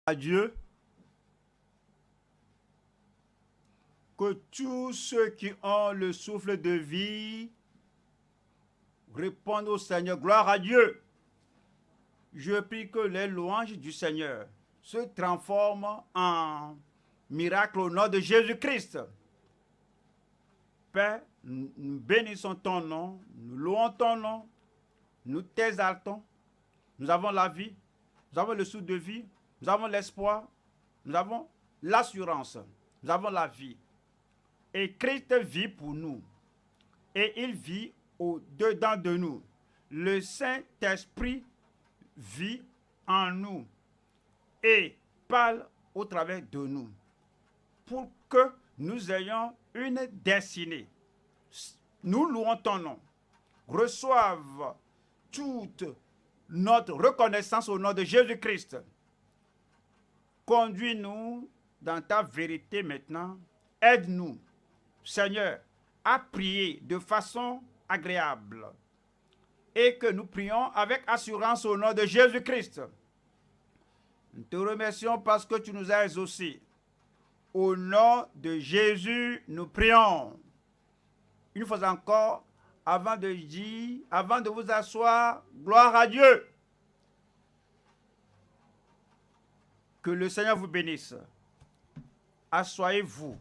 à Dieu que tous ceux qui ont le souffle de vie répondent au Seigneur. Gloire à Dieu. Je prie que les louanges du Seigneur se transforment en miracle au nom de Jésus-Christ. Père, nous bénissons ton nom, nous louons ton nom, nous t'exaltons. Nous avons la vie, nous avons le souffle de vie, nous avons l'espoir, nous avons l'assurance, nous avons la vie. Et Christ vit pour nous. Et il vit au-dedans de nous. Le Saint-Esprit vit en nous et parle au travers de nous pour que nous ayons une destinée. Nous louons ton nom. Reçoive toute notre reconnaissance au nom de Jésus-Christ. Conduis-nous dans ta vérité maintenant. Aide-nous, Seigneur, à prier de façon agréable et que nous prions avec assurance au nom de Jésus-Christ. Nous te remercions parce que tu nous as exaucés. Au nom de Jésus, nous prions. Une fois encore, avant de vous asseoir, gloire à Dieu. Que le Seigneur vous bénisse. Assoyez-vous.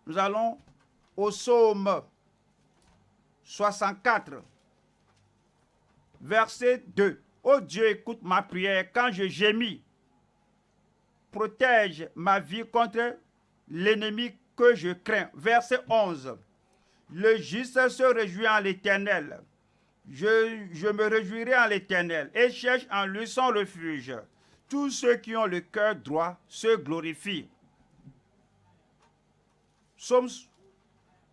Nous allons au psaume 64, verset 2. Ô Dieu, écoute ma prière quand je gémis. Protège ma vie contre l'ennemi que je crains. Verset 11. Le juste se réjouit en l'Éternel. Je me réjouirai en l'Éternel et cherche en lui son refuge. Tous ceux qui ont le cœur droit se glorifient. Psaume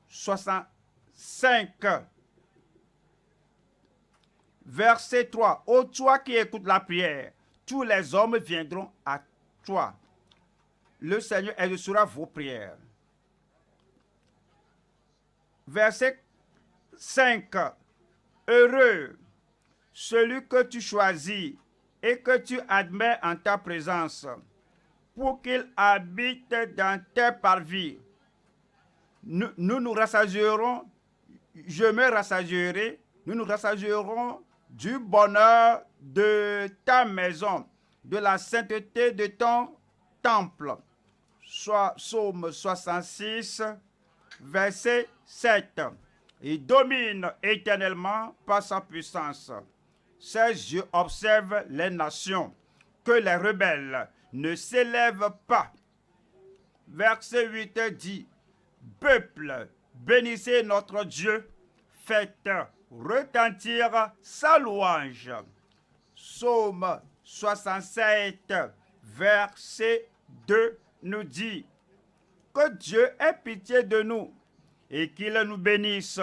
65, verset 3. Ô toi qui écoutes la prière, tous les hommes viendront à toi. Le Seigneur exaucera vos prières. Verset 5. Heureux celui que tu choisis et que tu admets en ta présence, pour qu'il habite dans tes parvis. Nous nous rassasierons, je me rassasierai, nous nous rassasierons du bonheur de ta maison, de la sainteté de ton temple. Soit Psaume 66, verset 7. Il domine éternellement par sa puissance. Ses yeux observent les nations, que les rebelles ne s'élèvent pas. Verset 8 dit, peuple, bénissez notre Dieu, faites retentir sa louange. Psaume 67, verset 2 nous dit que Dieu ait pitié de nous et qu'il nous bénisse,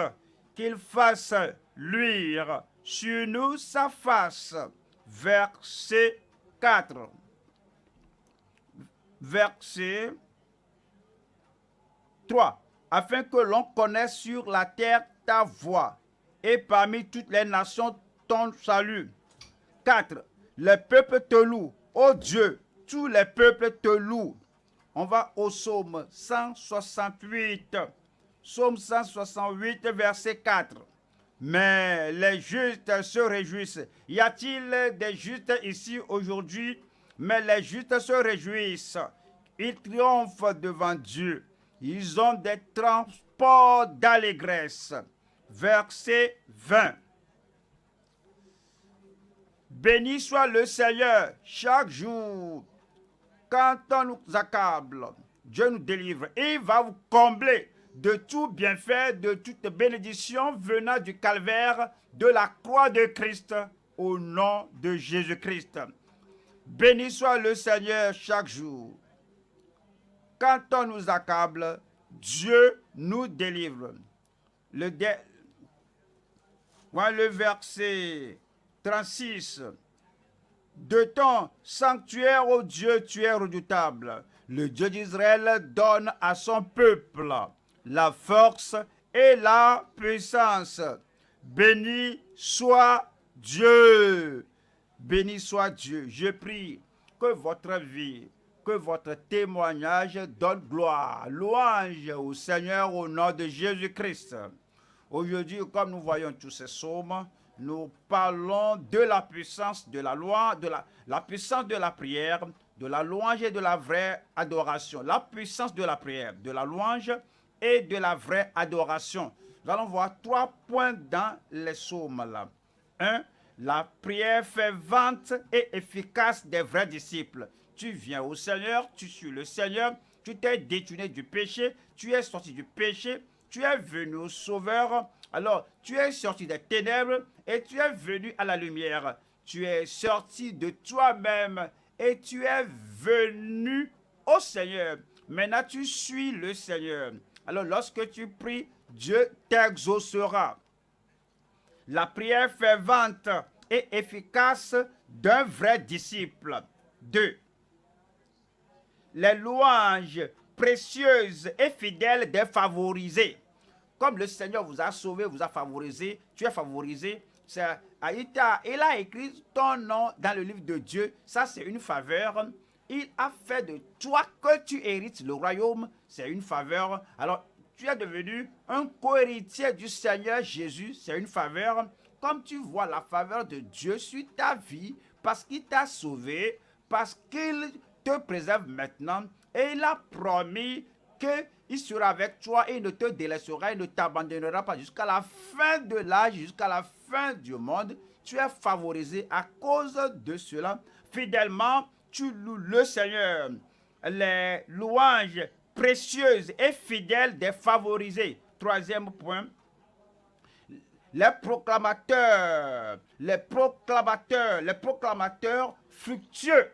qu'il fasse luire sur nous sa face. Verset 4. Verset 3. Afin que l'on connaisse sur la terre ta voix et parmi toutes les nations ton salut. 4. Les peuples te louent. Ô Dieu, tous les peuples te louent. On va au psaume 168. Psaume 168, verset 4. Mais les justes se réjouissent. Y a-t-il des justes ici aujourd'hui? Mais les justes se réjouissent. Ils triomphent devant Dieu. Ils ont des transports d'allégresse. Verset 20. Béni soit le Seigneur chaque jour. Quand on nous accable, Dieu nous délivre. Et il va vous combler de tout bienfait, de toute bénédiction venant du calvaire, de la croix de Christ, au nom de Jésus-Christ. Béni soit le Seigneur chaque jour. Quand on nous accable, Dieu nous délivre. Le verset 36. De ton sanctuaire, ô Dieu, tu es redoutable. Le Dieu d'Israël donne à son peuple la force et la puissance. Béni soit Dieu. Béni soit Dieu. Je prie que votre vie, que votre témoignage donne gloire, louange au Seigneur au nom de Jésus-Christ. Aujourd'hui, comme nous voyons tous ces psaumes, nous parlons de la puissance de la loi, de la puissance de la prière, de la louange et de la vraie adoration. La puissance de la prière, de la louange et de la vraie adoration. Nous allons voir 3 points dans les psaumes là. 1. La prière fervente et efficace des vrais disciples. Tu viens au Seigneur, tu suis le Seigneur, tu t'es détourné du péché, tu es sorti du péché, tu es venu au Sauveur. Alors, tu es sorti des ténèbres et tu es venu à la lumière. Tu es sorti de toi-même et tu es venu au Seigneur. Maintenant, tu suis le Seigneur. Alors, lorsque tu pries, Dieu t'exaucera. La prière fervente et efficace d'un vrai disciple. 2. Les louanges précieuses et fidèles des favorisés. Comme le Seigneur vous a sauvé, vous a favorisé, tu es favorisé. Il a écrit ton nom dans le livre de Dieu. Ça, c'est une faveur. Il a fait de toi que tu hérites le royaume. C'est une faveur. Alors, tu es devenu un co-héritier du Seigneur Jésus. C'est une faveur. Comme tu vois la faveur de Dieu sur ta vie, parce qu'il t'a sauvé, parce qu'il te préserve maintenant, et il a promis qu'il sera avec toi et il ne te délaissera, il ne t'abandonnera pas jusqu'à la fin de l'âge, jusqu'à la fin du monde. Tu es favorisé à cause de cela. Fidèlement, tu loues le Seigneur. Les louanges précieuses et fidèles des favorisés. 3e point. Les proclamateurs fructueux,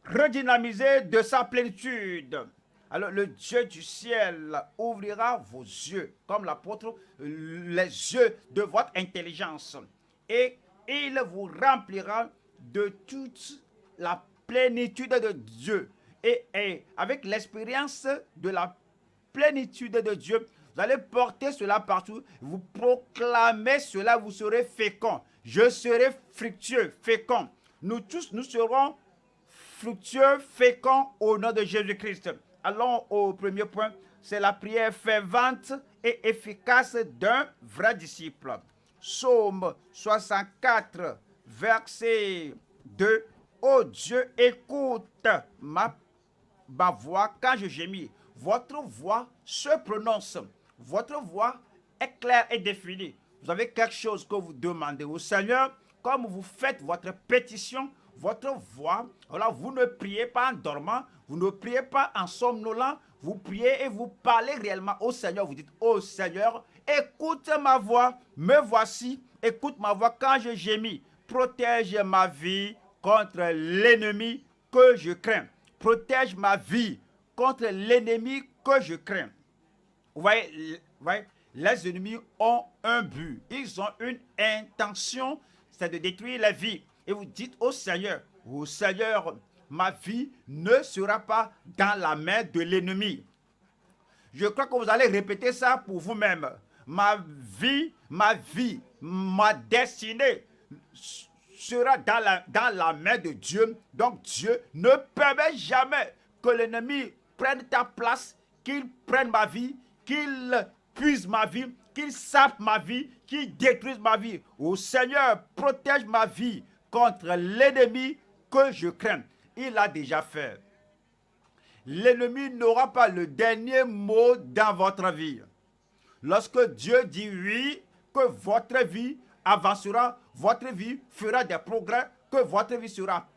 redynamisés de sa plénitude. Alors le Dieu du ciel ouvrira vos yeux, comme l'apôtre, les yeux de votre intelligence. Et il vous remplira de toute la plénitude de Dieu. Et avec l'expérience de la plénitude de Dieu, vous allez porter cela partout. Vous proclamez cela, vous serez fécond. Je serai fructueux, fécond. Nous tous, nous serons fructueux, féconds au nom de Jésus-Christ. Allons au premier point. C'est la prière fervente et efficace d'un vrai disciple. Psaume 64, verset 2. Ô Dieu, écoute ma voix quand je gémis. Votre voix se prononce. Votre voix est claire et définie. Vous avez quelque chose que vous demandez au Seigneur, comme vous faites votre pétition, votre voix, alors vous ne priez pas en dormant, vous ne priez pas en somnolant, vous priez et vous parlez réellement au Seigneur. Vous dites, ô Seigneur, écoute ma voix, me voici, écoute ma voix quand je gémis. Protège ma vie contre l'ennemi que je crains. Protège ma vie contre l'ennemi que je crains. Vous voyez, les ennemis ont un but. Ils ont une intention, c'est de détruire la vie. Et vous dites au Seigneur, ma vie ne sera pas dans la main de l'ennemi. Je crois que vous allez répéter ça pour vous-même. Ma destinée sera dans la main de Dieu. Donc Dieu ne permet jamais que l'ennemi prenne ta place, qu'il prenne ma vie, qu'il puise ma vie, qu'il sape ma vie, qu'il détruise ma vie. Ô Seigneur, protège ma vie contre l'ennemi que je crains. Il l'a déjà fait. L'ennemi n'aura pas le dernier mot dans votre vie. Lorsque Dieu dit oui, que votre vie avancera, votre vie fera des progrès, que votre vie sera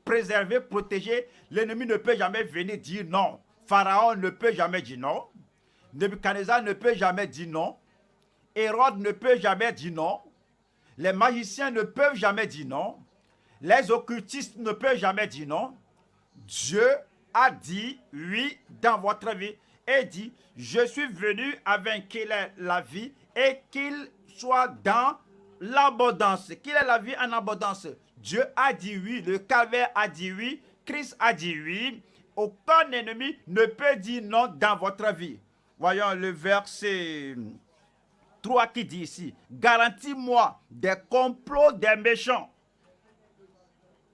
préservée, protégée, l'ennemi ne peut jamais venir dire non. Pharaon ne peut jamais dire non. Nebuchadnezzar ne peut jamais dire non. Hérode ne peut jamais dire non. Les magiciens ne peuvent jamais dire non. Les occultistes ne peuvent jamais dire non. Dieu a dit oui dans votre vie et dit, je suis venu afin qu'il ait la vie et qu'il soit dans l'abondance, qu'il ait la vie en abondance. Dieu a dit oui, le calvaire a dit oui, Christ a dit oui. Aucun ennemi ne peut dire non dans votre vie. Voyons le verset 3 qui dit ici, garantis-moi des complots des méchants.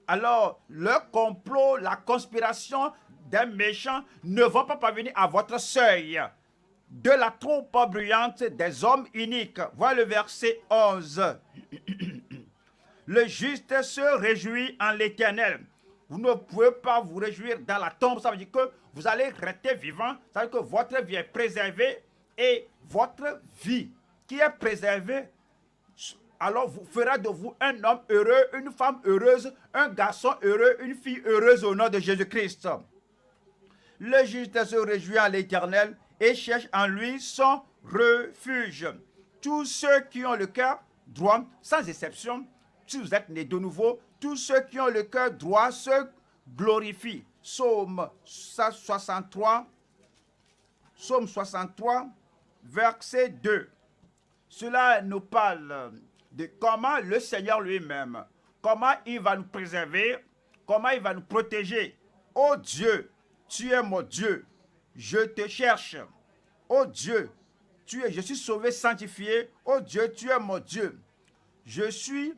alors le complot, la conspiration des méchants ne vont pas parvenir à votre seuil. De la troupe bruyante des hommes iniques. Voilà le verset 11. Le juste se réjouit en l'Éternel. Vous ne pouvez pas vous réjouir dans la tombe. Ça veut dire que vous allez rester vivant. Ça veut dire que votre vie est préservée. Et votre vie qui est préservée, alors vous fera de vous un homme heureux, une femme heureuse, un garçon heureux, une fille heureuse au nom de Jésus-Christ. Le juste se réjouit en l'Éternel et cherche en lui son refuge. Tous ceux qui ont le cœur droit, sans exception, si vous êtes nés de nouveau, tous ceux qui ont le cœur droit se glorifient. Psaume 63, verset 2. Cela nous parle de comment le Seigneur lui-même, comment il va nous préserver, comment il va nous protéger. Oh Dieu, tu es mon Dieu, je te cherche. Oh Dieu, je suis sauvé, sanctifié. Oh Dieu, tu es mon Dieu. Je suis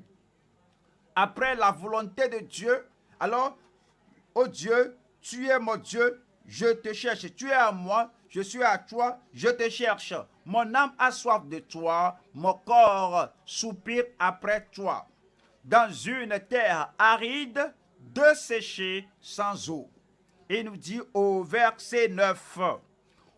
après la volonté de Dieu. Alors, oh Dieu, tu es mon Dieu, je te cherche. Tu es à moi, je suis à toi, je te cherche. Mon âme a soif de toi, mon corps soupire après toi. Dans une terre aride, desséchée sans eau. Il nous dit au verset 9,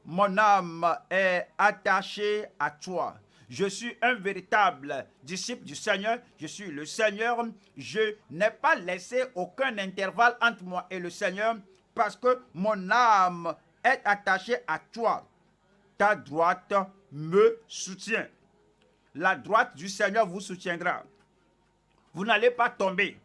mon âme est attachée à toi. Je suis un véritable disciple du Seigneur. Je suis le Seigneur. Je n'ai pas laissé aucun intervalle entre moi et le Seigneur parce que mon âme est attachée à toi. Ta droite me soutient. La droite du Seigneur vous soutiendra. Vous n'allez pas tomber.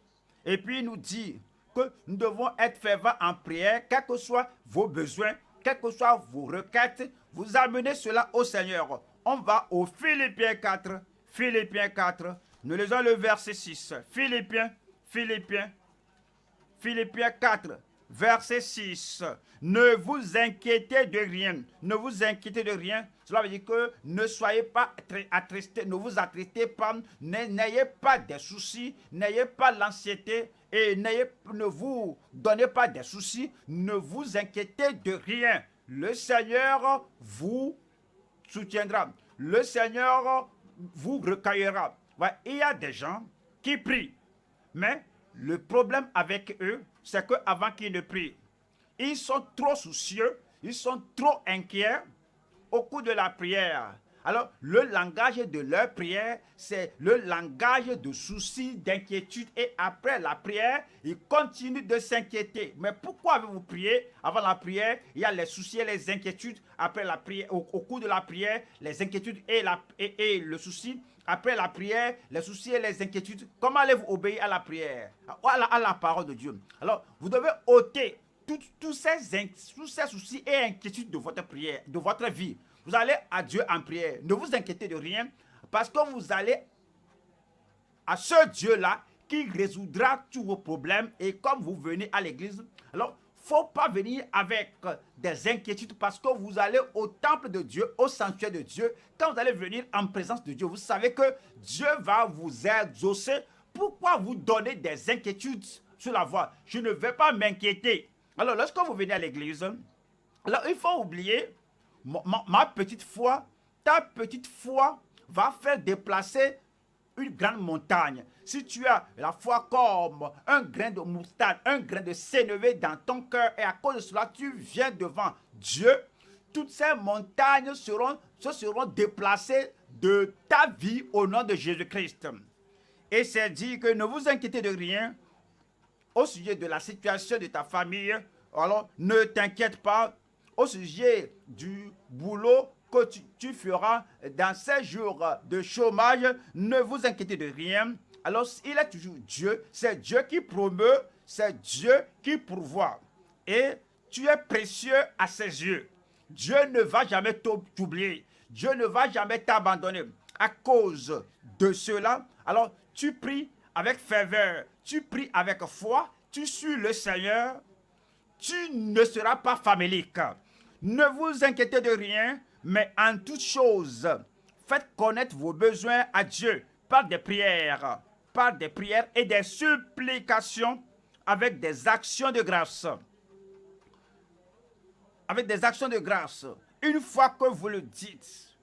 Et puis il nous dit que nous devons être fervents en prière, quels que soient vos besoins, quelles que soient vos requêtes, vous amenez cela au Seigneur. On va au Philippiens 4. Philippiens 4. Nous lisons le verset 6. Philippiens 4, verset 6. Ne vous inquiétez de rien. Ne vous inquiétez de rien. Cela veut dire que ne soyez pas attristés, ne vous attristez pas, n'ayez pas de soucis, n'ayez pas l'anxiété et ne vous donnez pas de soucis, ne vous inquiétez de rien. Le Seigneur vous soutiendra. Le Seigneur vous recueillera. Ouais, il y a des gens qui prient, mais le problème avec eux, c'est qu'avant qu'ils ne prient, ils sont trop soucieux, ils sont trop inquiets au cours de la prière. Alors, le langage de leur prière, c'est le langage de soucis, d'inquiétude. Et après la prière, ils continuent de s'inquiéter. Mais pourquoi avez-vous prié? Avant la prière, il y a les soucis et les inquiétudes. Après la prière, au cours de la prière, les inquiétudes et le souci. Après la prière, les soucis et les inquiétudes. Comment allez-vous obéir à la prière? À la parole de Dieu. Alors, vous devez ôter tous ces soucis et inquiétudes de votre prière, de votre vie. Vous allez à Dieu en prière. Ne vous inquiétez de rien parce que vous allez à ce Dieu-là qui résoudra tous vos problèmes. Et comme vous venez à l'église, alors il ne faut pas venir avec des inquiétudes parce que vous allez au temple de Dieu, au sanctuaire de Dieu. Quand vous allez venir en présence de Dieu, vous savez que Dieu va vous exaucer. Pourquoi vous donner des inquiétudes sur la voie? Je ne vais pas m'inquiéter. Alors lorsque vous venez à l'église, alors il faut oublier ma petite foi, ta petite foi va faire déplacer une grande montagne. Si tu as la foi comme un grain de moutarde, un grain de sénévé dans ton cœur, et à cause de cela, tu viens devant Dieu, toutes ces montagnes se seront déplacées de ta vie au nom de Jésus-Christ. Et c'est dit que ne vous inquiétez de rien au sujet de la situation de ta famille. Alors, ne t'inquiète pas au sujet du boulot que tu feras dans ces jours de chômage. Ne vous inquiétez de rien. Alors, il est toujours Dieu. C'est Dieu qui promeut. C'est Dieu qui pourvoit. Et tu es précieux à ses yeux. Dieu ne va jamais t'oublier. Dieu ne va jamais t'abandonner. À cause de cela, alors tu pries avec ferveur. Tu pries avec foi. Tu suis le Seigneur. Tu ne seras pas famélique. Ne vous inquiétez de rien, mais en toute chose, faites connaître vos besoins à Dieu par des prières et des supplications avec des actions de grâce. Avec des actions de grâce. Une fois que vous le dites,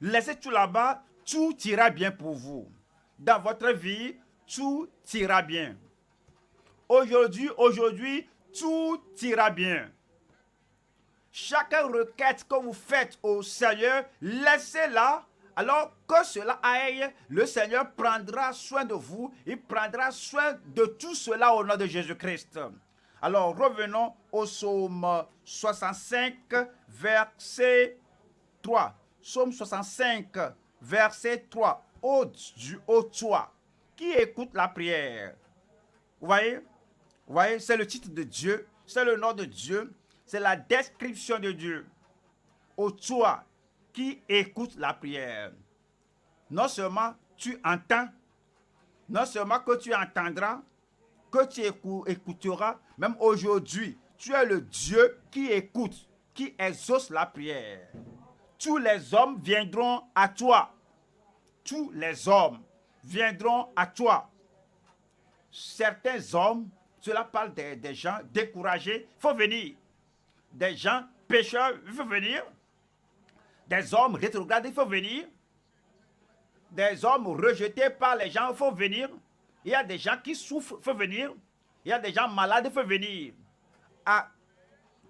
laissez tout là-bas, tout ira bien pour vous. Dans votre vie, tout ira bien. Aujourd'hui, tout ira bien. Chaque requête que vous faites au Seigneur, laissez-la. Alors que cela aille, le Seigneur prendra soin de vous. Il prendra soin de tout cela au nom de Jésus-Christ. Alors revenons au psaume 65, verset 3. Psaume 65, verset 3. Ô toi, qui écoute la prière. Vous voyez, c'est le titre de Dieu, c'est le nom de Dieu, c'est la description de Dieu. Ô toi, qui écoute la prière. Non seulement tu entends, non seulement que tu entendras, que tu écouteras, même aujourd'hui, tu es le Dieu qui écoute, qui exauce la prière. Tous les hommes viendront à toi. Tous les hommes viendront à toi. Certains hommes, cela parle des gens découragés, il faut venir. Des gens pécheurs, il faut venir. Des hommes rétrogrades, il faut venir. Des hommes rejetés par les gens, il faut venir. Il y a des gens qui souffrent, il faut venir. Il y a des gens malades, il faut venir.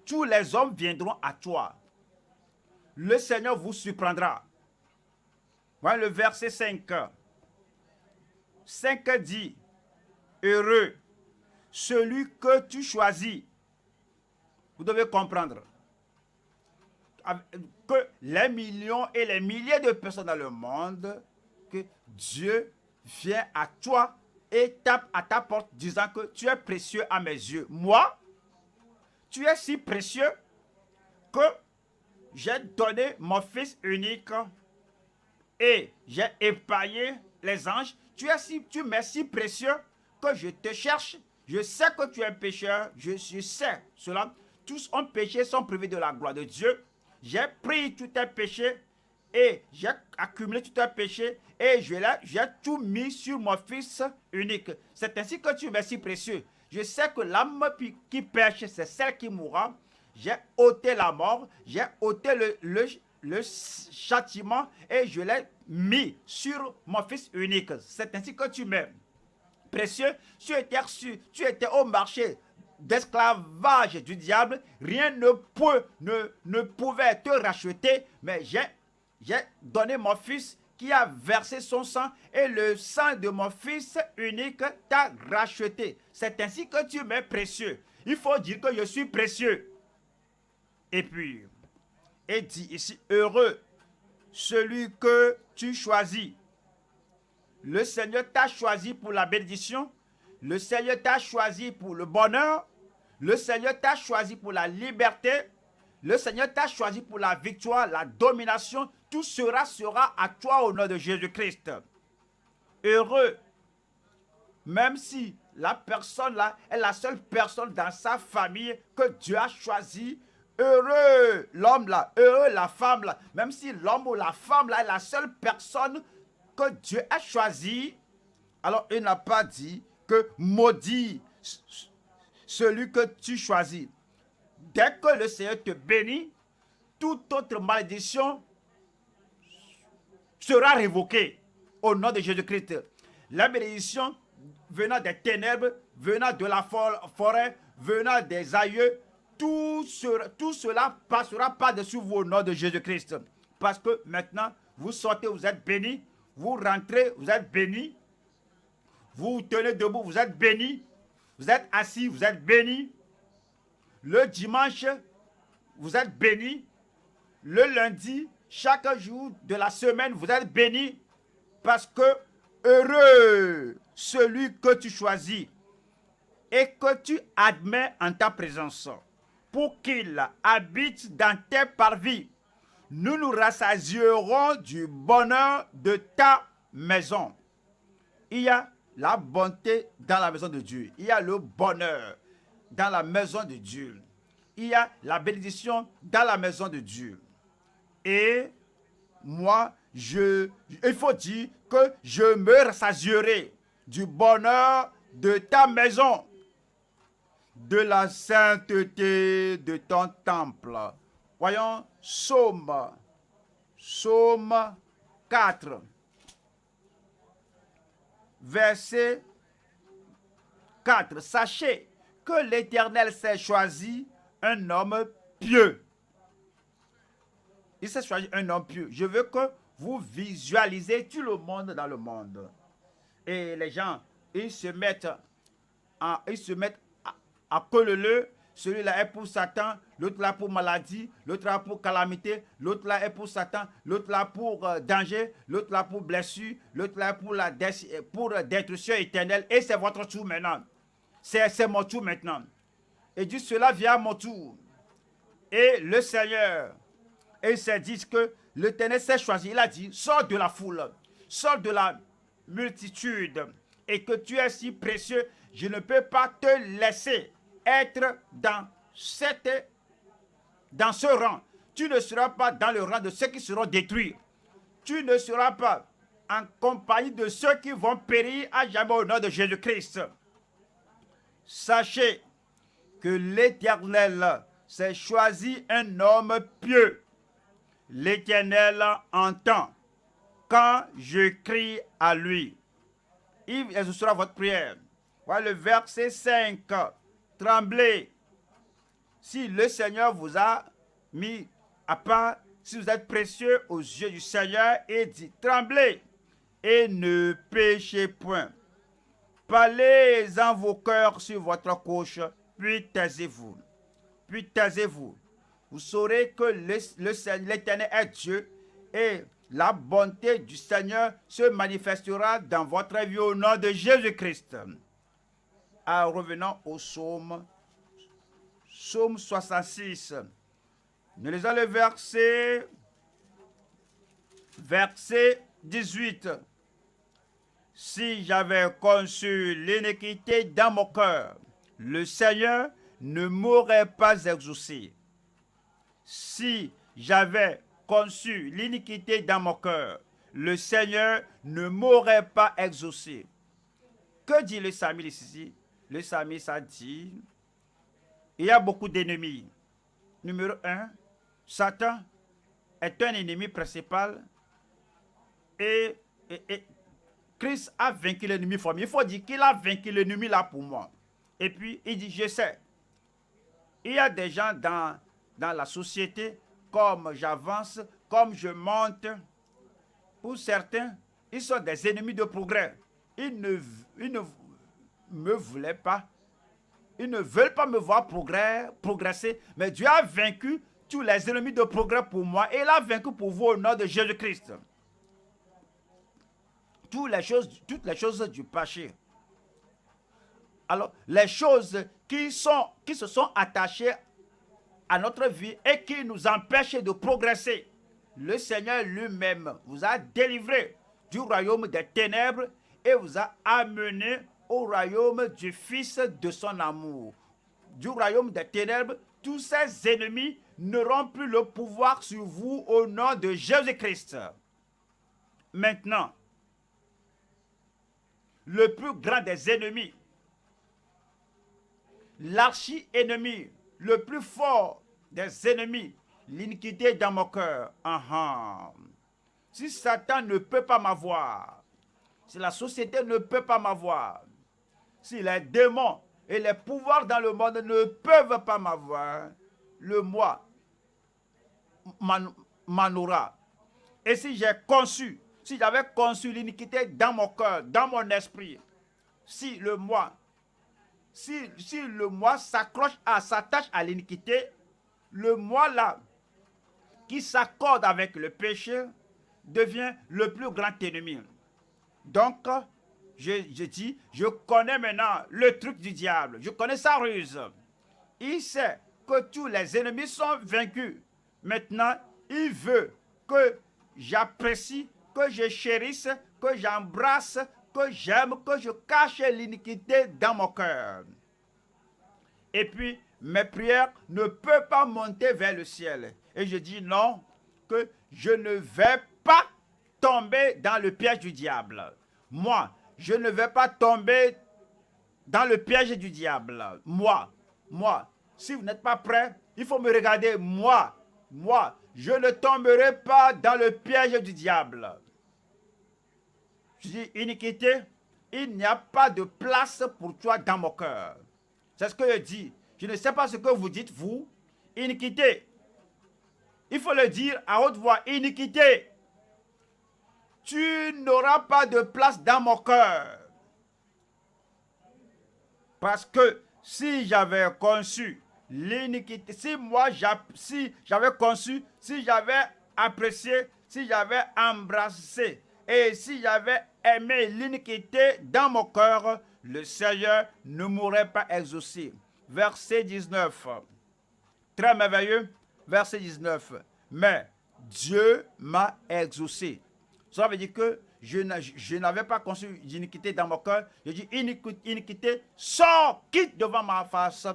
Tous les hommes viendront à toi. Le Seigneur vous surprendra. Voilà le verset 5. 5 dit, heureux, celui que tu choisis. Vous devez comprendre que les millions et les milliers de personnes dans le monde, que Dieu vient à toi et tape à ta porte disant que tu es précieux à mes yeux. Moi, tu es si précieux que j'ai donné mon fils unique et j'ai épargné les anges. Tu m'es si précieux que je te cherche. Je sais que tu es pécheur. Je sais cela. Tous ont péché, sont privés de la gloire de Dieu. J'ai pris tous tes péchés et j'ai accumulé tous tes péchés et j'ai tout mis sur mon fils unique. C'est ainsi que tu m'es si précieux. Je sais que l'âme qui pêche, c'est celle qui mourra. J'ai ôté la mort, j'ai ôté le châtiment et je l'ai mis sur mon fils unique. C'est ainsi que tu m'es précieux. Tu étais au marché d'esclavage du diable. Rien ne pouvait te racheter, mais j'ai donné mon fils qui a versé son sang et le sang de mon fils unique t'a racheté. C'est ainsi que tu m'es précieux. Il faut dire que je suis précieux. Et puis, et dit ici, heureux celui que tu choisis. Le Seigneur t'a choisi pour la bénédiction. Le Seigneur t'a choisi pour le bonheur. Le Seigneur t'a choisi pour la liberté. Le Seigneur t'a choisi pour la victoire, la domination. Tout sera à toi au nom de Jésus-Christ. Heureux, même si la personne là est la seule personne dans sa famille que Dieu a choisi. Heureux l'homme là, heureux la femme là. Même si l'homme ou la femme là est la seule personne que Dieu a choisi. Alors il n'a pas dit que maudit celui que tu choisis. Dès que le Seigneur te bénit, toute autre malédiction sera révoquée au nom de Jésus-Christ. La bénédiction venant des ténèbres, venant de la forêt, venant des aïeux, tout cela passera par-dessus vous au nom de Jésus-Christ. Parce que maintenant, vous sortez, vous êtes bénis. Vous rentrez, vous êtes bénis. Vous tenez debout, vous êtes bénis. Vous êtes assis, vous êtes bénis. Le dimanche, vous êtes bénis. Le lundi, chaque jour de la semaine, vous êtes bénis. Parce que heureux celui que tu choisis et que tu admets en ta présence, pour qu'il habite dans tes parvis. Nous nous rassasierons du bonheur de ta maison. Il y a la bonté dans la maison de Dieu. Il y a le bonheur dans la maison de Dieu. Il y a la bénédiction dans la maison de Dieu. Et moi, il faut dire que je me rassasierai du bonheur de ta maison. de la sainteté de ton temple. Voyons, Psaume 4, verset 4. Sachez que l'Éternel s'est choisi un homme pieux. Il s'est choisi un homme pieux. Je veux que vous visualisez tout le monde dans le monde. Et les gens, ils se mettent à coleleux. Celui-là est pour Satan, l'autre là pour maladie, l'autre là pour calamité, l'autre là est pour Satan, l'autre là pour danger, l'autre là pour blessure, l'autre là pour destruction éternelle. Et c'est votre tour maintenant. C'est mon tour maintenant. Et Dieu, cela vient à mon tour. Et le Seigneur, et il s'est dit que l'Éternel s'est choisi. Il a dit, sors de la foule, sors de la multitude, et que tu es si précieux, je ne peux pas te laisser être dans ce rang. Tu ne seras pas dans le rang de ceux qui seront détruits. Tu ne seras pas en compagnie de ceux qui vont périr à jamais au nom de Jésus-Christ. Sachez que l'Éternel s'est choisi un homme pieux. L'Éternel entend quand je crie à lui. Il exaucera votre prière. Voilà le verset 5. Tremblez. Si le Seigneur vous a mis à part, si vous êtes précieux aux yeux du Seigneur, et dit, tremblez et ne péchez point. Parlez en vos cœurs sur votre couche, puis taisez-vous. Puis taisez-vous. Vous saurez que l'Éternel est Dieu et la bonté du Seigneur se manifestera dans votre vie au nom de Jésus-Christ. Revenons au psaume 66. Nous lisons le verset 18. Si j'avais conçu l'iniquité dans mon cœur, le Seigneur ne m'aurait pas exaucé. Si j'avais conçu l'iniquité dans mon cœur, le Seigneur ne m'aurait pas exaucé. Que dit le psalmiste ici? Le psalmiste a dit, il y a beaucoup d'ennemis. Numéro 1, Satan est un ennemi principal et Christ a vaincu l'ennemi pour moi. Il faut dire qu'il a vaincu l'ennemi là pour moi. Et puis, il dit, je sais, il y a des gens dans la société, comme j'avance, comme je monte, pour certains, ils sont des ennemis de progrès. Ils ne me voulaient pas. Ils ne veulent pas me voir progresser. Mais Dieu a vaincu tous les ennemis de progrès pour moi. Et il a vaincu pour vous au nom de Jésus-Christ. Toutes les choses du péché. Alors, les choses qui se sont attachées à notre vie et qui nous empêchent de progresser. Le Seigneur lui-même vous a délivré du royaume des ténèbres et vous a amené au royaume du Fils de son amour. Du royaume des ténèbres, tous ces ennemis n'auront plus le pouvoir sur vous au nom de Jésus-Christ. Maintenant, le plus grand des ennemis, l'archi-ennemi, le plus fort des ennemis, l'iniquité dans mon cœur. Si Satan ne peut pas m'avoir, si la société ne peut pas m'avoir, si les démons et les pouvoirs dans le monde ne peuvent pas m'avoir, le moi m'en aura. Et si j'avais conçu l'iniquité dans mon cœur, dans mon esprit, si le moi s'attache à l'iniquité, le moi là, qui s'accorde avec le péché, devient le plus grand ennemi. Donc, je dis, je connais maintenant le truc du diable, je connais sa ruse. Il sait que tous les ennemis sont vaincus. Maintenant, il veut que j'apprécie, que je chérisse, que j'embrasse, que j'aime, que je cache l'iniquité dans mon cœur. Et puis, mes prières ne peuvent pas monter vers le ciel. Et je dis non, que je ne vais pas tomber dans le piège du diable. Moi, je ne vais pas tomber dans le piège du diable. Moi, moi. Si vous n'êtes pas prêt, il faut me regarder, moi. Je ne tomberai pas dans le piège du diable. Je dis iniquité, il n'y a pas de place pour toi dans mon cœur. C'est ce que je dis. Je ne sais pas ce que vous dites, vous. Iniquité. Il faut le dire à haute voix. Iniquité. Tu n'auras pas de place dans mon cœur. Parce que si j'avais conçu l'iniquité, si j'avais conçu, si j'avais apprécié, si j'avais embrassé et si j'avais aimé l'iniquité dans mon cœur, le Seigneur ne m'aurait pas exaucé. Verset 19. Très merveilleux. Verset 19. Mais Dieu m'a exaucé. Ça veut dire que je n'avais pas conçu d'iniquité dans mon cœur. Je dis iniquité, sors, quitte devant ma face.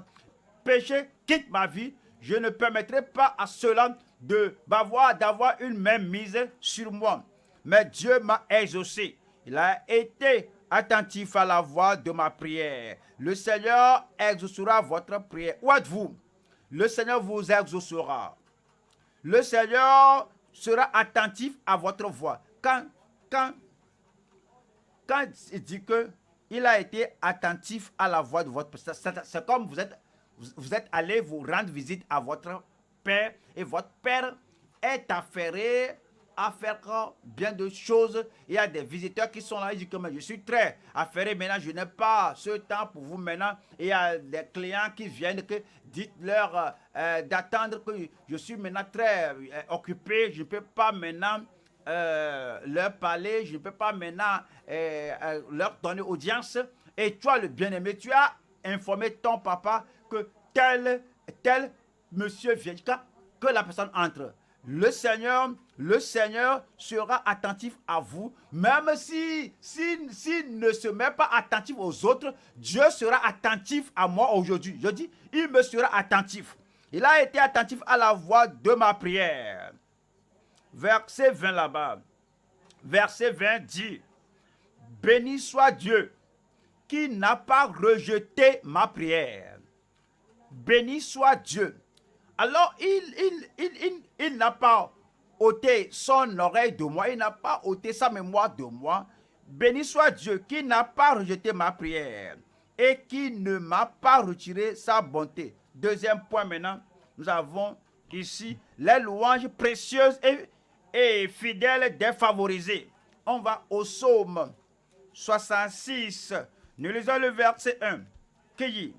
Péché, quitte ma vie. Je ne permettrai pas à cela d'avoir une main mise sur moi. Mais Dieu m'a exaucé. Il a été attentif à la voix de ma prière. Le Seigneur exaucera votre prière. Où êtes-vous? Le Seigneur vous exaucera. Le Seigneur sera attentif à votre voix. Quand il dit qu'il a été attentif à la voix de votre père, c'est comme vous êtes allé vous rendre visite à votre père et votre père est affairé à faire bien de choses. Il y a des visiteurs qui sont là, ils disent que je suis très affairé maintenant, je n'ai pas ce temps pour vous maintenant. Et il y a des clients qui viennent, que dites-leur d'attendre que je suis maintenant très occupé, je ne peux pas maintenant leur parler, je ne peux pas maintenant leur donner audience. Et toi, le bien-aimé, tu as informé ton papa que tel monsieur vient, que la personne entre. Le Seigneur sera attentif à vous, même s'il ne se met pas attentif aux autres, Dieu sera attentif à moi aujourd'hui. Je dis, il me sera attentif. Il a été attentif à la voix de ma prière. Verset 20 là-bas. Verset 20 dit, béni soit Dieu qui n'a pas rejeté ma prière. Béni soit Dieu. Alors, il n'a pas ôté son oreille de moi, il n'a pas ôté sa mémoire de moi. Béni soit Dieu qui n'a pas rejeté ma prière et qui ne m'a pas retiré sa bonté. Deuxième point maintenant, nous avons ici les louanges précieuses et fidèles des favorisés. On va au psaume 66. Nous lisons le verset 1. Qui dit,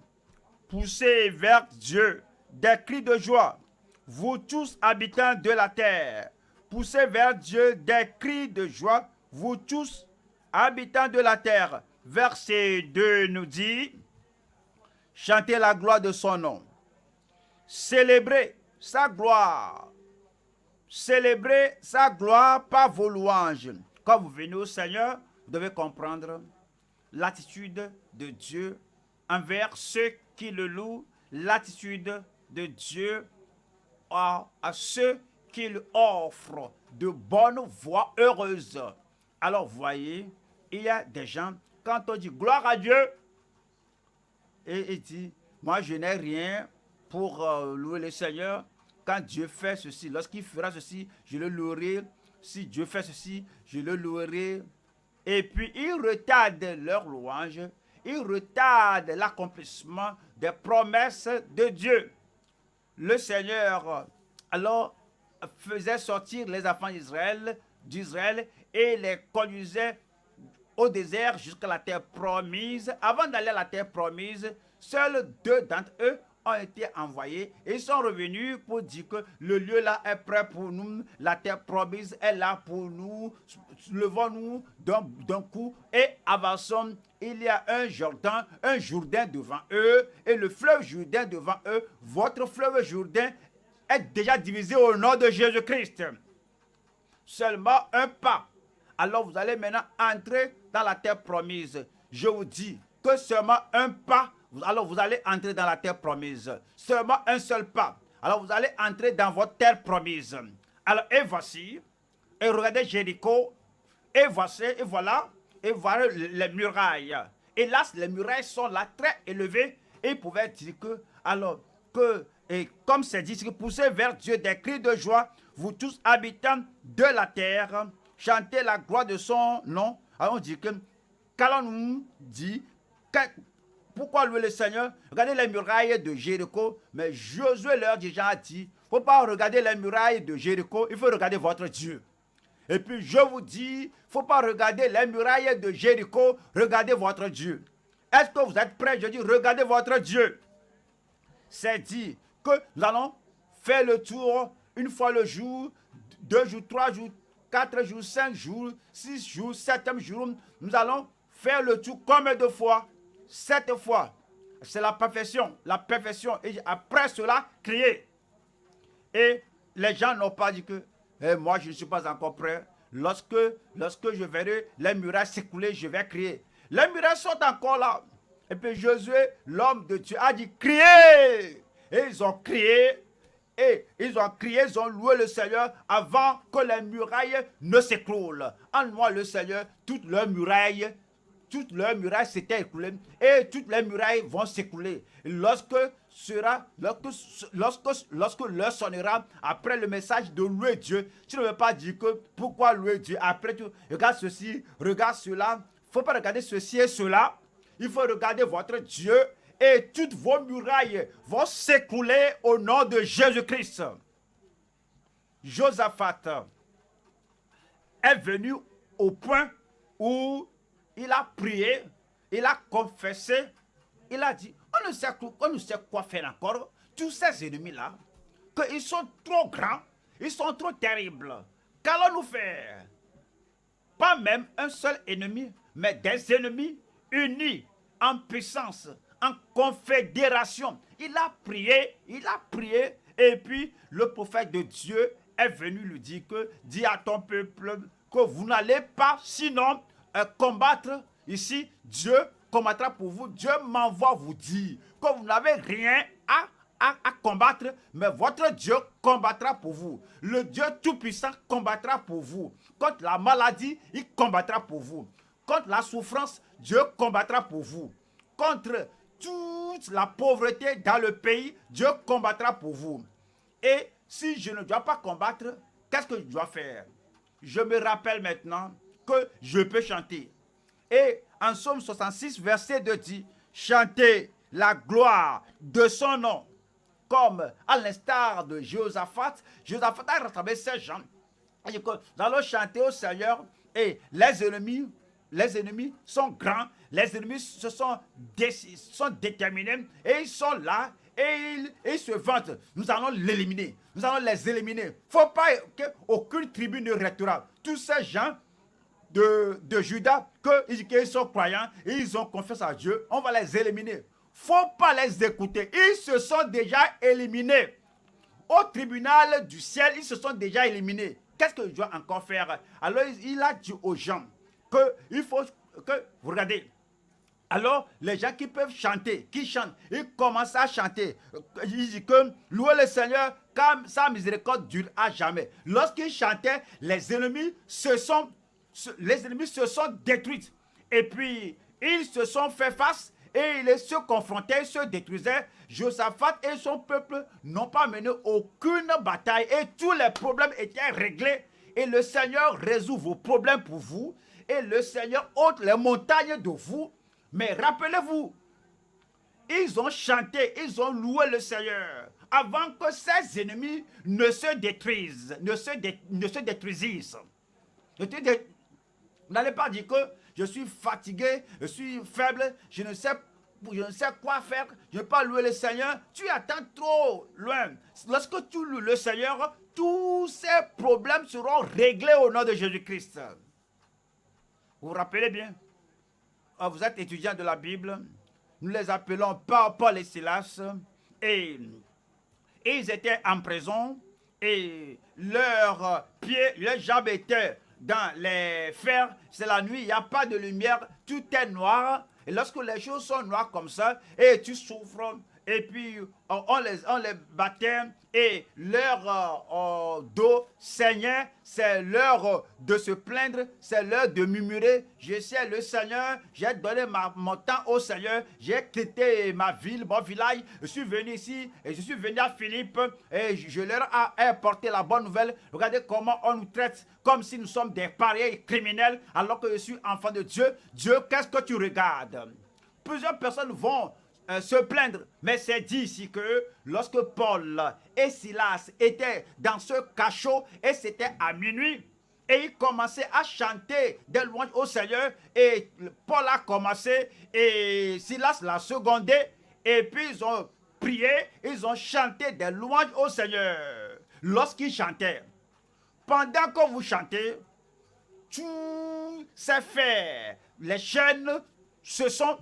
poussez vers Dieu des cris de joie, vous tous habitants de la terre. Poussez vers Dieu des cris de joie, vous tous habitants de la terre. Verset 2 nous dit, chantez la gloire de son nom. Célébrez sa gloire. Célébrez sa gloire par vos louanges. Quand vous venez au Seigneur, vous devez comprendre l'attitude de Dieu envers ceux qui le louent, l'attitude de Dieu à ceux qui lui offrent de bonnes voies heureuses. Alors, vous voyez, il y a des gens, quand on dit gloire à Dieu, et il dit, moi je n'ai rien pour louer le Seigneur. Quand Dieu fait ceci, lorsqu'il fera ceci, je le louerai. Si Dieu fait ceci, je le louerai. Et puis, ils retardent leur louange. Ils retardent l'accomplissement des promesses de Dieu. Le Seigneur, alors, faisait sortir les enfants d'Israël et les conduisait au désert jusqu'à la terre promise. Avant d'aller à la terre promise, seuls 2 d'entre eux ont été envoyés et ils sont revenus pour dire que le lieu là est prêt pour nous, la terre promise est là pour nous, levons-nous d'un coup et avançons. Il y a un Jourdain devant eux et le fleuve Jourdain devant eux. Votre fleuve Jourdain est déjà divisé au nom de Jésus-Christ. Seulement un pas. Alors vous allez maintenant entrer dans la terre promise. Je vous dis que seulement un pas, alors vous allez entrer dans la terre promise. Seulement un seul pas. Alors vous allez entrer dans votre terre promise. Alors et voici, et regardez Jéricho, et voici, et voilà les murailles. Et là, les murailles sont là très élevées. Et ils pouvaient dire que Alors que, et comme c'est dit, poussez vers Dieu des cris de joie, vous tous habitants de la terre, chantez la gloire de son nom. Alors on dit que, qu'allons-nous dire, pourquoi louer le Seigneur? Regardez les murailles de Jéricho, mais Josué leur déjà dit, il ne faut pas regarder les murailles de Jéricho, il faut regarder votre Dieu. Et puis je vous dis, il ne faut pas regarder les murailles de Jéricho, regardez votre Dieu. Est-ce que vous êtes prêts? Je dis, regardez votre Dieu. C'est dit que nous allons faire le tour une fois le jour, 2 jours, 3 jours, 4 jours, 5 jours, 6 jours, 7e jour. Nous allons faire le tour combien de fois? 7 fois. C'est la perfection. La perfection. Et après cela, crier. Et les gens n'ont pas dit que moi je ne suis pas encore prêt. Lorsque je verrai les murailles s'écouler, je vais crier. Les murailles sont encore là. Et puis Josué, l'homme de Dieu, a dit criez. Et ils ont crié. Et ils ont loué le Seigneur avant que les murailles ne s'écroulent. En louant le Seigneur, toutes leurs murailles s'étaient écoulées. Et toutes les murailles vont s'écouler. Lorsque l'heure sonnera, après le message de louer Dieu, tu ne veux pas dire que pourquoi louer Dieu. Après tu regardes ceci, regarde cela. Il ne faut pas regarder ceci et cela. Il faut regarder votre Dieu. Et toutes vos murailles vont s'écrouler au nom de Jésus-Christ. Josaphat est venu au point où il a prié, il a confessé, il a dit, on ne sait quoi faire encore. Tous ces ennemis-là, qu'ils sont trop grands, ils sont trop terribles. Qu'allons-nous faire? Pas même un seul ennemi, mais des ennemis unis en puissance, en confédération. Il a prié, et puis le prophète de Dieu est venu lui dire que, dis à ton peuple que vous n'allez pas sinon combattre. Ici, Dieu combattra pour vous. Dieu m'envoie vous dire que vous n'avez rien à combattre, mais votre Dieu combattra pour vous. Le Dieu Tout-Puissant combattra pour vous. Contre la maladie, il combattra pour vous. Contre la souffrance, Dieu combattra pour vous. Contre toute la pauvreté dans le pays, Dieu combattra pour vous. Et si je ne dois pas combattre, qu'est-ce que je dois faire? Je me rappelle maintenant que je peux chanter. Et en Psaume 66, verset 2 dit, chantez la gloire de son nom. Comme à l'instar de Josaphat, Josaphat a rattrapé ces gens. Nous allons chanter au Seigneur et les ennemis sont grands, les ennemis sont déterminés et ils sont là et ils se vantent. Nous allons l'éliminer, nous allons les éliminer. Il ne faut pas qu'aucune tribu ne restera. Tous ces gens de Juda, qu'ils sont croyants et ils ont confiance à Dieu, on va les éliminer. Il ne faut pas les écouter. Ils se sont déjà éliminés. Au tribunal du ciel, ils se sont déjà éliminés. Qu'est-ce que je dois encore faire? Alors il a dit aux gens qu'il faut que vous regardez. Alors les gens qui peuvent chanter, qui chantent, ils commencent à chanter. Ils disent que louez le Seigneur car sa miséricorde dure à jamais. Lorsqu'ils chantaient, les ennemis se sont détruits. Et puis ils se sont fait face. Et ils se confrontaient, se détruisaient. Josaphat et son peuple n'ont pas mené aucune bataille. Et tous les problèmes étaient réglés. Et le Seigneur résout vos problèmes pour vous. Et le Seigneur ôte les montagnes de vous. Mais rappelez-vous, ils ont chanté, ils ont loué le Seigneur. Avant que ses ennemis ne se détruisent, ne se détruisissent. Vous n'allez pas dire que je suis fatigué, je suis faible, je ne sais quoi faire, je ne peux pas louer le Seigneur. Tu attends trop loin. Lorsque tu loues le Seigneur, tous ces problèmes seront réglés au nom de Jésus-Christ. Vous vous rappelez bien? Vous êtes étudiants de la Bible. Nous les appelons Paul et Silas. Et ils étaient en prison. Et leurs pieds, leurs jambes étaient dans les fers, c'est la nuit, il n'y a pas de lumière, tout est noir. Et lorsque les choses sont noires comme ça, et tu souffres, et puis on les battait et leur dos saignait. C'est l'heure de se plaindre, c'est l'heure de murmurer. Je sais le Seigneur, j'ai donné mon temps au Seigneur, j'ai quitté ma ville, mon village, je suis venu ici et je suis venu à Philippe et je leur ai apporté la bonne nouvelle. Regardez comment on nous traite comme si nous sommes des pareils criminels alors que je suis enfant de Dieu. Dieu, qu'est-ce que tu regardes? Plusieurs personnes vont se plaindre, mais c'est dit ici que lorsque Paul et Silas étaient dans ce cachot et c'était à minuit et ils commençaient à chanter des louanges au Seigneur et Paul a commencé et Silas l'a secondé et puis ils ont prié, ils ont chanté des louanges au Seigneur. Lorsqu'ils chantaient, pendant que vous chantez, tout s'est fait, les chaînes se sont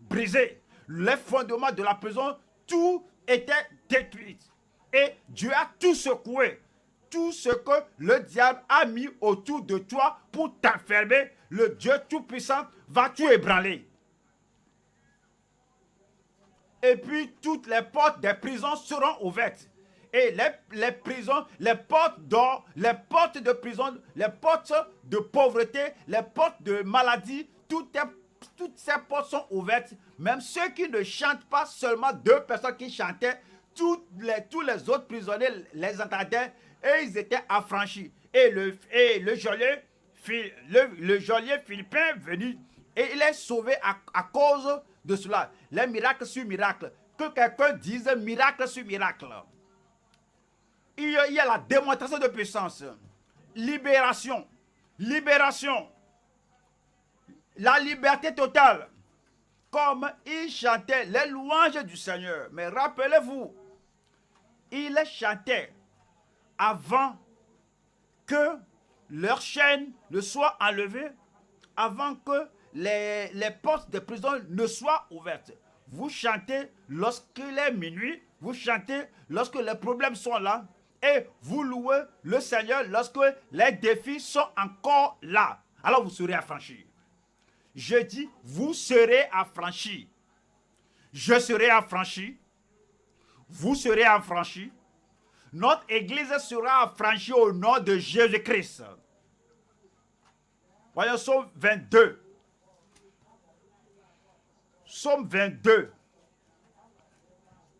brisées. Les fondements de la prison, tout était détruit. Et Dieu a tout secoué. Tout ce que le diable a mis autour de toi pour t'enfermer, le Dieu Tout-Puissant va tout ébranler. Et puis toutes les portes des prisons seront ouvertes. Et les prisons, les portes d'or, les portes de prison, les portes de pauvreté, les portes de maladie, toutes ces portes sont ouvertes. Même ceux qui ne chantent pas, seulement 2 personnes qui chantaient, tous les autres prisonniers les entendaient et ils étaient affranchis. Et le geôlier philippin est venu et il est sauvé à cause de cela. Les miracles sur miracles. Que quelqu'un dise miracle sur miracle. Il y a la démonstration de puissance. Libération. Libération. La liberté totale. Comme ils chantaient les louanges du Seigneur. Mais rappelez-vous, ils chantaient avant que leur chaîne ne soit enlevée, avant que les portes de prison ne soient ouvertes. Vous chantez lorsqu'il est minuit, vous chantez lorsque les problèmes sont là, et vous louez le Seigneur lorsque les défis sont encore là. Alors vous serez affranchis. Je dis, vous serez affranchis. Je serai affranchi. Vous serez affranchis. Notre église sera affranchie au nom de Jésus-Christ. Voyons Psaume 22. Psaume 22.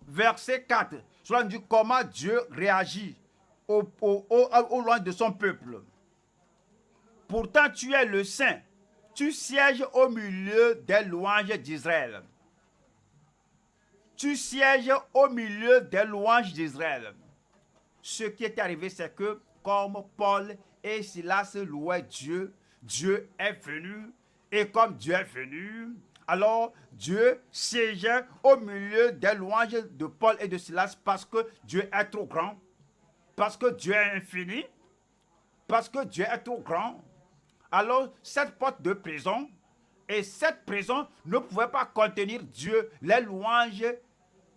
Verset 4. Cela nous dit comment Dieu réagit au loin de son peuple. Pourtant tu es le Saint. Tu sièges au milieu des louanges d'Israël. Tu sièges au milieu des louanges d'Israël. Ce qui est arrivé, c'est que comme Paul et Silas louaient Dieu, Dieu est venu. Et comme Dieu est venu, alors Dieu siégeait au milieu des louanges de Paul et de Silas parce que Dieu est trop grand, parce que Dieu est infini, parce que Dieu est trop grand. Alors cette porte de prison et cette prison ne pouvait pas contenir Dieu, les louanges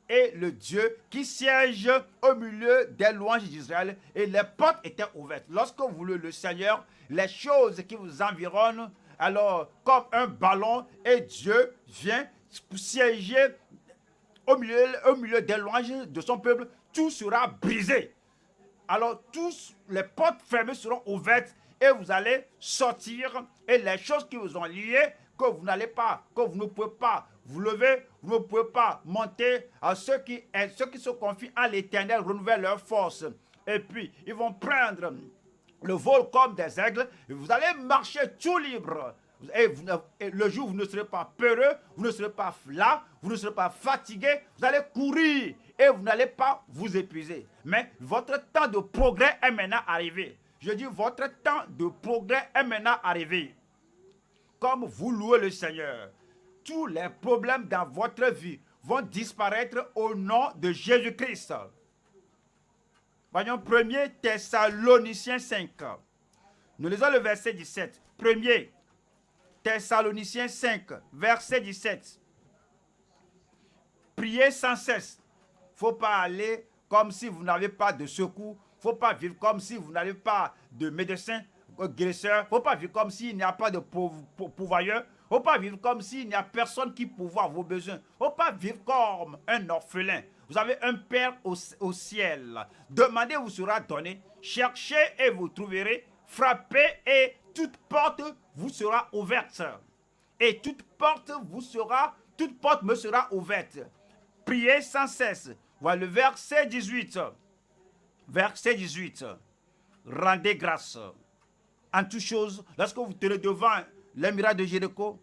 et le Dieu qui siège au milieu des louanges d'Israël et les portes étaient ouvertes. Lorsque vous voulez le Seigneur, les choses qui vous environnent, alors comme un ballon et Dieu vient siéger au milieu des louanges de son peuple, tout sera brisé. Alors tous les portes fermées seront ouvertes et vous allez sortir et les choses qui vous ont liés, que vous n'allez pas, que vous ne pouvez pas vous lever, vous ne pouvez pas monter. À ceux qui se confient à l'Éternel renouvellent leur force. Et puis, ils vont prendre le vol comme des aigles. Et vous allez marcher tout libre. Et le jour où vous ne serez pas peureux, vous ne serez pas là, vous ne serez pas fatigué. Vous allez courir et vous n'allez pas vous épuiser. Mais votre temps de progrès est maintenant arrivé. Je dis, votre temps de progrès est maintenant arrivé. Comme vous louez le Seigneur, tous les problèmes dans votre vie vont disparaître au nom de Jésus-Christ. Voyons 1 Thessaloniciens 5. Nous lisons le verset 17. 1 Thessaloniciens 5, verset 17. Priez sans cesse. Il ne faut pas aller comme si vous n'avez pas de secours. Il ne faut pas vivre comme si vous n'avez pas de médecin, guérisseur. Il ne faut pas vivre comme s'il n'y a pas de pourvoyeur. Il ne faut pas vivre comme s'il n'y a personne qui pourvoit vos besoins. Il ne faut pas vivre comme un orphelin. Vous avez un Père au ciel. Demandez, vous sera donné. Cherchez et vous trouverez. Frappez et toute porte vous sera ouverte. Et toute porte me sera ouverte. Priez sans cesse. Voilà le verset 18. Verset 18. Rendez grâce en toutes choses. Lorsque vous tenez devant les miracles de Jéricho,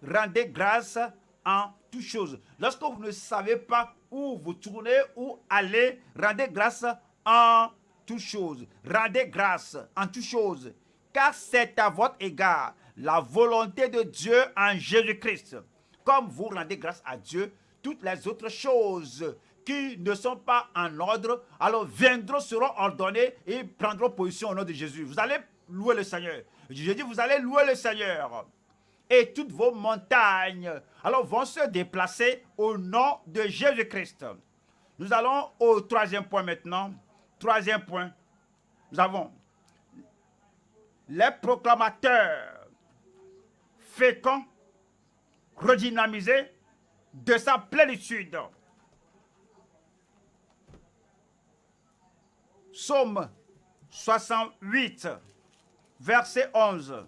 rendez grâce en toutes choses. Lorsque vous ne savez pas où vous tournez, où aller, rendez grâce en toutes choses. Rendez grâce en toutes choses. Car c'est à votre égard la volonté de Dieu en Jésus-Christ. Comme vous rendez grâce à Dieu, toutes les autres choses qui ne sont pas en ordre, alors viendront, seront ordonnées et prendront position au nom de Jésus. Vous allez louer le Seigneur. Je dis, vous allez louer le Seigneur. Et toutes vos montagnes, alors vont se déplacer au nom de Jésus-Christ. Nous allons au troisième point maintenant. Troisième point. Nous avons les proclamateurs féconds, redynamisés de sa plénitude. Psaume 68, verset 11.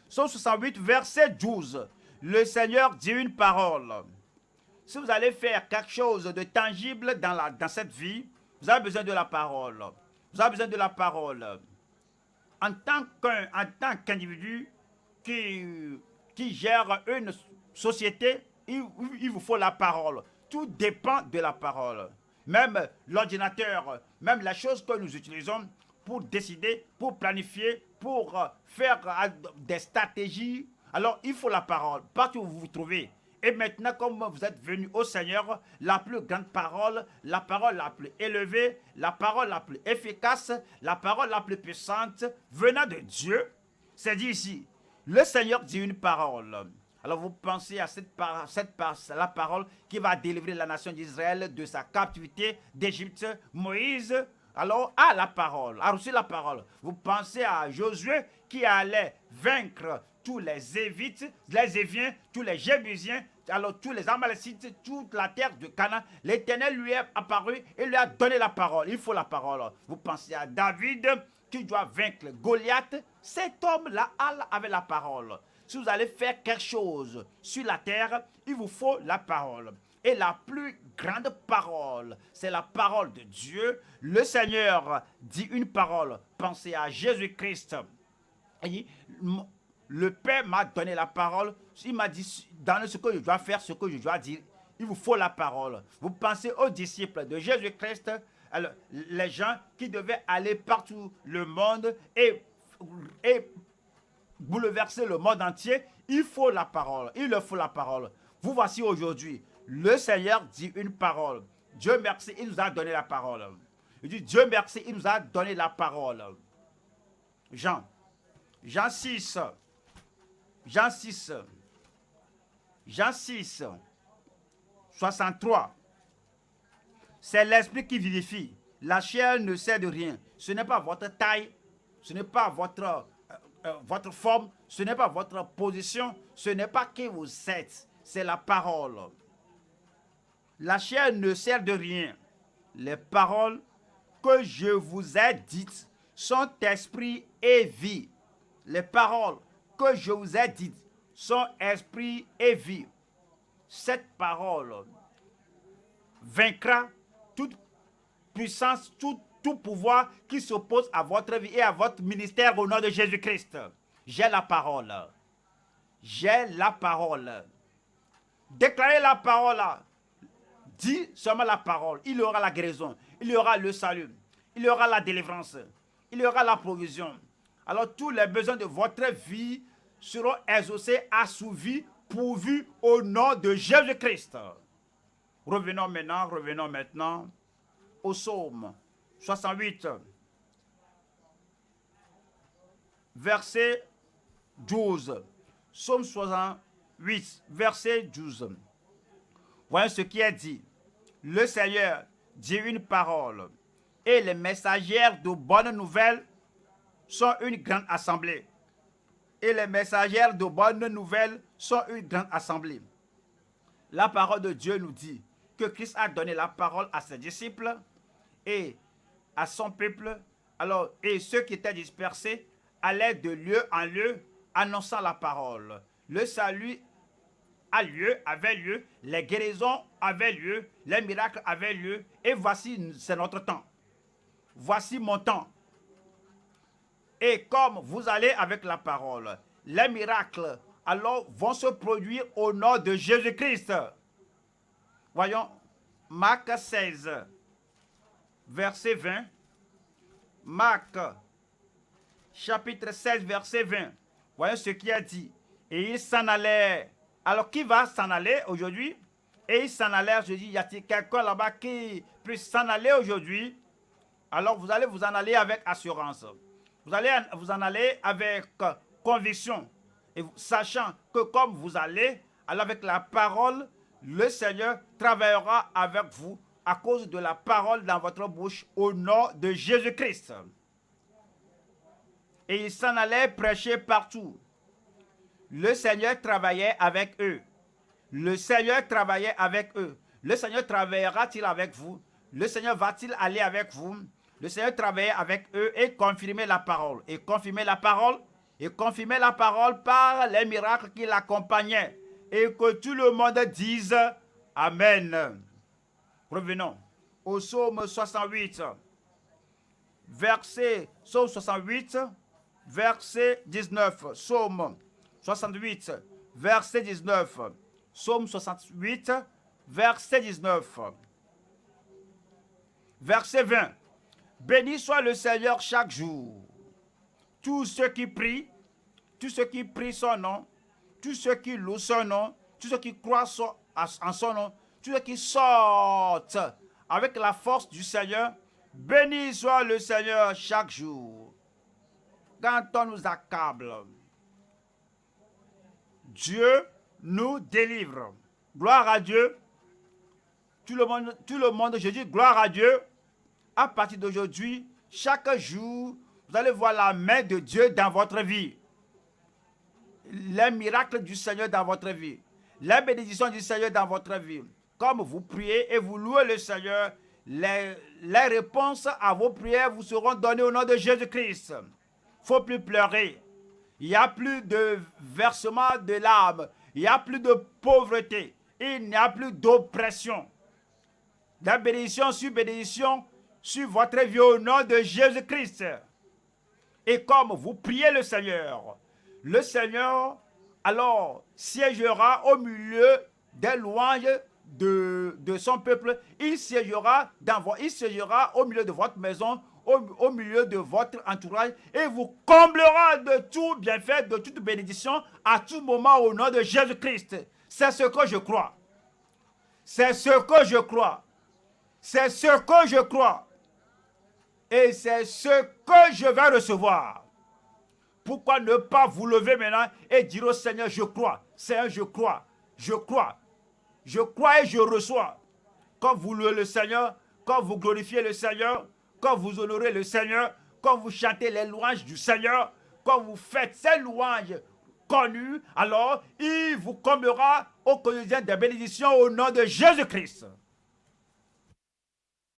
Psaume 68, verset 12. Le Seigneur dit une parole. Si vous allez faire quelque chose de tangible dans cette vie, vous avez besoin de la parole. Vous avez besoin de la parole. En tant qu'individu qui gère une société, il vous faut la parole. Tout dépend de la parole. Même l'ordinateur, même la chose que nous utilisons pour décider, pour planifier, pour faire des stratégies, alors il faut la parole, partout où vous vous trouvez. Et maintenant, comme vous êtes venu au Seigneur, la plus grande parole, la parole la plus élevée, la parole la plus efficace, la parole la plus puissante, venant de Dieu, c'est dit ici, le Seigneur dit une parole. Alors vous pensez à la parole qui va délivrer la nation d'Israël de sa captivité d'Égypte. Moïse, alors, a la parole, a reçu la parole. Vous pensez à Josué qui allait vaincre tous les Évites, les Éviens, tous les Jébusiens, alors tous les Amalécites, toute la terre de Canaan. L'Éternel lui est apparu et lui a donné la parole. Il faut la parole. Vous pensez à David qui doit vaincre Goliath. Cet homme-là avait la parole. Si vous allez faire quelque chose sur la terre, il vous faut la parole. Et la plus grande parole, c'est la parole de Dieu. Le Seigneur dit une parole. Pensez à Jésus-Christ. Le Père m'a donné la parole. Il m'a dit, dans ce que je dois faire, ce que je dois dire, il vous faut la parole. Vous pensez aux disciples de Jésus-Christ, les gens qui devaient aller partout le monde et bouleverser le monde entier, il faut la parole. Il leur faut la parole. Vous voici aujourd'hui. Le Seigneur dit une parole. Dieu merci, il nous a donné la parole. Il dit Dieu merci, il nous a donné la parole. Jean 6, 63. C'est l'esprit qui vivifie. La chair ne sert de rien. Ce n'est pas votre taille, ce n'est pas votre forme, ce n'est pas votre position, ce n'est pas qui vous êtes, c'est la parole. La chair ne sert de rien. Les paroles que je vous ai dites sont esprit et vie. Les paroles que je vous ai dites sont esprit et vie. Cette parole vaincra toute puissance, tout pouvoir qui s'oppose à votre vie et à votre ministère au nom de Jésus-Christ. J'ai la parole. J'ai la parole. Déclarez la parole. Dis seulement la parole. Il y aura la guérison. Il y aura le salut. Il y aura la délivrance. Il y aura la provision. Alors tous les besoins de votre vie seront exaucés, assouvis, pourvus au nom de Jésus-Christ. Revenons maintenant au psaume 68, verset 12. Psaume 68, verset 12. Voyons ce qui est dit. Le Seigneur dit une parole, et les messagères de bonnes nouvelles sont une grande assemblée. et les messagères de bonnes nouvelles sont une grande assemblée. La parole de Dieu nous dit que Christ a donné la parole à ses disciples et à son peuple. Alors, et ceux qui étaient dispersés allaient de lieu en lieu annonçant la parole. Le salut avait lieu, les guérisons avaient lieu, les miracles avaient lieu, et voici, c'est notre temps. Voici mon temps. Et comme vous allez avec la parole, les miracles alors vont se produire au nom de Jésus-Christ. Voyons, Marc 16, verset 20. Marc, chapitre 16, verset 20. Voyons ce qui a dit. Et il s'en allait. Alors, qui va s'en aller aujourd'hui? Et il s'en allait, je dis, y a-t-il quelqu'un là-bas qui puisse s'en aller aujourd'hui? Alors, vous allez vous en aller avec assurance. Vous allez vous en aller avec conviction. Et sachant que comme vous allez, alors avec la parole, le Seigneur travaillera avec vous à cause de la parole dans votre bouche au nom de Jésus-Christ. Et il s'en allait prêcher partout. Le Seigneur travaillait avec eux. Le Seigneur travaillait avec eux. Le Seigneur travaillera-t-il avec vous? Le Seigneur va-t-il aller avec vous? Le Seigneur travaillait avec eux et confirmait la parole. Et confirmait la parole. Et confirmait la parole par les miracles qui l'accompagnaient. Et que tout le monde dise Amen. Revenons au psaume 68. Psaume 68, verset 19. Psaume 68, verset 19. Psaume 68, verset 19. Verset 20. Béni soit le Seigneur chaque jour. Tous ceux qui prient son nom, tous ceux qui louent son nom, tous ceux qui croient en son nom, tous ceux qui sortent avec la force du Seigneur, béni soit le Seigneur chaque jour. Quand on nous accable, Dieu nous délivre. Gloire à Dieu. Tout le monde, je dis gloire à Dieu. À partir d'aujourd'hui, chaque jour, vous allez voir la main de Dieu dans votre vie. Les miracles du Seigneur dans votre vie. Les bénédictions du Seigneur dans votre vie. Comme vous priez et vous louez le Seigneur, les réponses à vos prières vous seront données au nom de Jésus-Christ. Il ne faut plus pleurer. Il n'y a plus de versement de larmes. Il n'y a plus de pauvreté. Il n'y a plus d'oppression. La bénédiction sur votre vie au nom de Jésus-Christ. Et comme vous priez le Seigneur alors siégera au milieu des louanges de son peuple. Il siégera au milieu de votre maison, au milieu de votre entourage, et vous comblera de tout bienfait, de toute bénédiction à tout moment au nom de Jésus-Christ. C'est ce que je crois. C'est ce que je crois. C'est ce que je crois. Et c'est ce que je vais recevoir. Pourquoi ne pas vous lever maintenant et dire au Seigneur, je crois. Seigneur, je crois. Je crois. Je crois et je reçois. Quand vous louez le Seigneur, quand vous glorifiez le Seigneur, quand vous honorez le Seigneur, quand vous chantez les louanges du Seigneur, quand vous faites ces louanges connues, alors il vous comblera au quotidien des bénédictions au nom de Jésus-Christ.